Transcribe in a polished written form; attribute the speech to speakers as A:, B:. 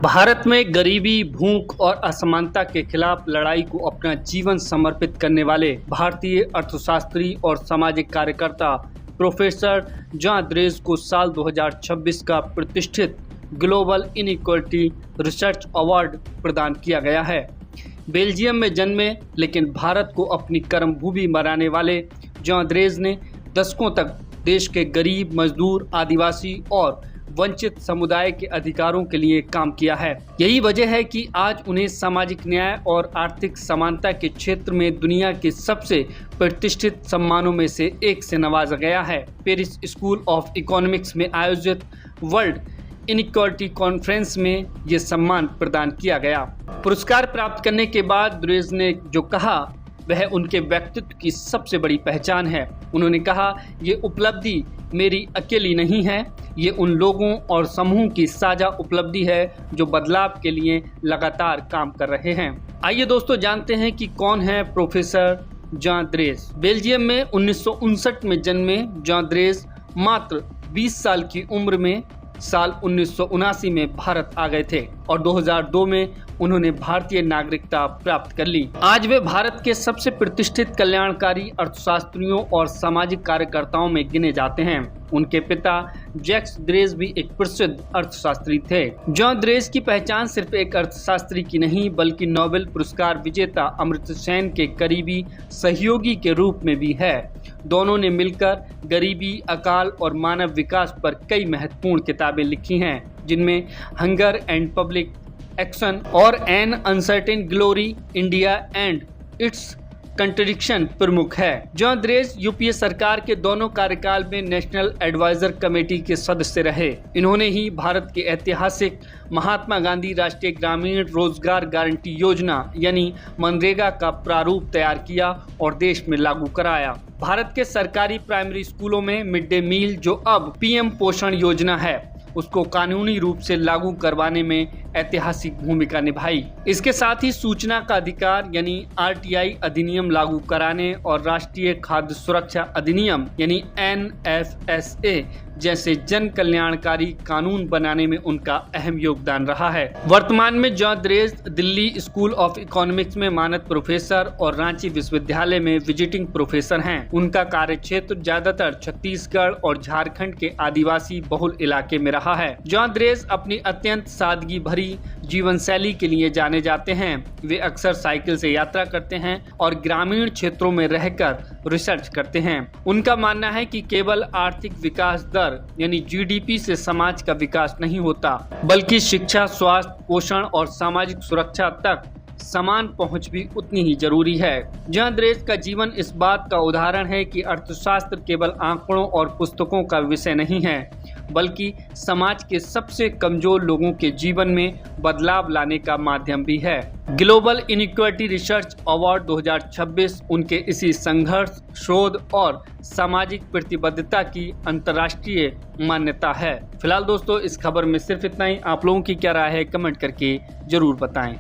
A: भारत में गरीबी, भूख और असमानता के खिलाफ लड़ाई को अपना जीवन समर्पित करने वाले भारतीय अर्थशास्त्री और सामाजिक कार्यकर्ता प्रोफेसर जॉन द्रेस को साल 2026 का प्रतिष्ठित ग्लोबल इनइक्वालिटी रिसर्च अवार्ड प्रदान किया गया है। बेल्जियम में जन्मे लेकिन भारत को अपनी कर्मभूमि बनाने वाले जॉन द्रेस ने दशकों तक देश के गरीब, मजदूर, आदिवासी और वंचित समुदाय के अधिकारों के लिए काम किया है। यही वजह है कि आज उन्हें सामाजिक न्याय और आर्थिक समानता के क्षेत्र में दुनिया के सबसे प्रतिष्ठित सम्मानों में से एक से नवाजा गया है। पेरिस स्कूल ऑफ इकोनॉमिक्स में आयोजित वर्ल्ड इनइक्वालिटी कॉन्फ्रेंस में ये सम्मान प्रदान किया गया। पुरस्कार प्राप्त करने के बाद द्रेस ने जो कहा वह उनके व्यक्तित्व की सबसे बड़ी पहचान है। उन्होंने कहा, ये उपलब्धि मेरी अकेली नहीं है, ये उन लोगों और समूह की साझा उपलब्धि है जो बदलाव के लिए लगातार काम कर रहे हैं। आइए दोस्तों जानते हैं कि कौन है प्रोफेसर जॉन द्रेस। बेल्जियम में 1959 में जन्मे जॉन द्रेस मात्र 20 साल की उम्र में साल 1979 में भारत आ गए थे और 2002 में उन्होंने भारतीय नागरिकता प्राप्त कर ली। आज वे भारत के सबसे प्रतिष्ठित कल्याणकारी अर्थशास्त्रियों और सामाजिक कार्यकर्ताओं में गिने जाते हैं। उनके पिता जैक्स द्रेस भी एक प्रसिद्ध अर्थशास्त्री थे। जॉन द्रेस की पहचान सिर्फ एक अर्थशास्त्री की नहीं बल्कि नोबेल पुरस्कार विजेता अमर्त्य सेन के करीबी सहयोगी के रूप में भी है। दोनों ने मिलकर गरीबी, अकाल और मानव विकास पर कई महत्वपूर्ण किताबें लिखी हैं, जिनमें हंगर एंड पब्लिक एक्शन और N uncertain glory, India and it's contradiction प्रमुख है। जॉन द्रेस यूपीए सरकार के दोनों कार्यकाल में नेशनल एडवाइजर कमेटी के सदस्य रहे। इन्होंने ही भारत के ऐतिहासिक महात्मा गांधी राष्ट्रीय ग्रामीण रोजगार गारंटी योजना यानी मनरेगा का प्रारूप तैयार किया और देश में लागू कराया। भारत के सरकारी प्राइमरी स्कूलों में मिड डे मील, जो अब पीएम पोषण योजना है, उसको कानूनी रूप से लागू करवाने में ऐतिहासिक भूमिका निभाई। इसके साथ ही सूचना का अधिकार यानी आरटीआई अधिनियम लागू कराने और राष्ट्रीय खाद्य सुरक्षा अधिनियम यानी एनएफएसए जैसे जन कल्याणकारी कानून बनाने में उनका अहम योगदान रहा है। वर्तमान में John dress Delhi school of economics में मानद प्रोफेसर और रांची विश्वविद्यालय में विजिटिंग प्रोफेसर हैं। उनका कार्यक्षेत्र ज्यादातर छत्तीसगढ़ और झारखंड के आदिवासी बहुल इलाके में रहा है। जॉन द्रेस अपनी अत्यंत सादगी भरी जीवन शैली के लिए जाने जाते हैं। वे अक्सर साइकिल से यात्रा करते हैं और ग्रामीण क्षेत्रों में रहकर रिसर्च करते हैं। उनका मानना है कि केवल आर्थिक विकास दर यानी जीडीपी से समाज का विकास नहीं होता, बल्कि शिक्षा, स्वास्थ्य, पोषण और सामाजिक सुरक्षा तक समान पहुंच भी उतनी ही जरूरी है। जॉन द्रेस का जीवन इस बात का उदाहरण है कि अर्थशास्त्र केवल आंकड़ों और पुस्तकों का विषय नहीं है, बल्कि समाज के सबसे कमजोर लोगों के जीवन में बदलाव लाने का माध्यम भी है। ग्लोबल इनइक्वालिटी रिसर्च अवार्ड 2026 उनके इसी संघर्ष, शोध और सामाजिक प्रतिबद्धता की अंतर्राष्ट्रीय मान्यता है। फिलहाल दोस्तों इस खबर में सिर्फ इतना ही। आप लोगों की क्या राय है कमेंट करके जरूर बताएं।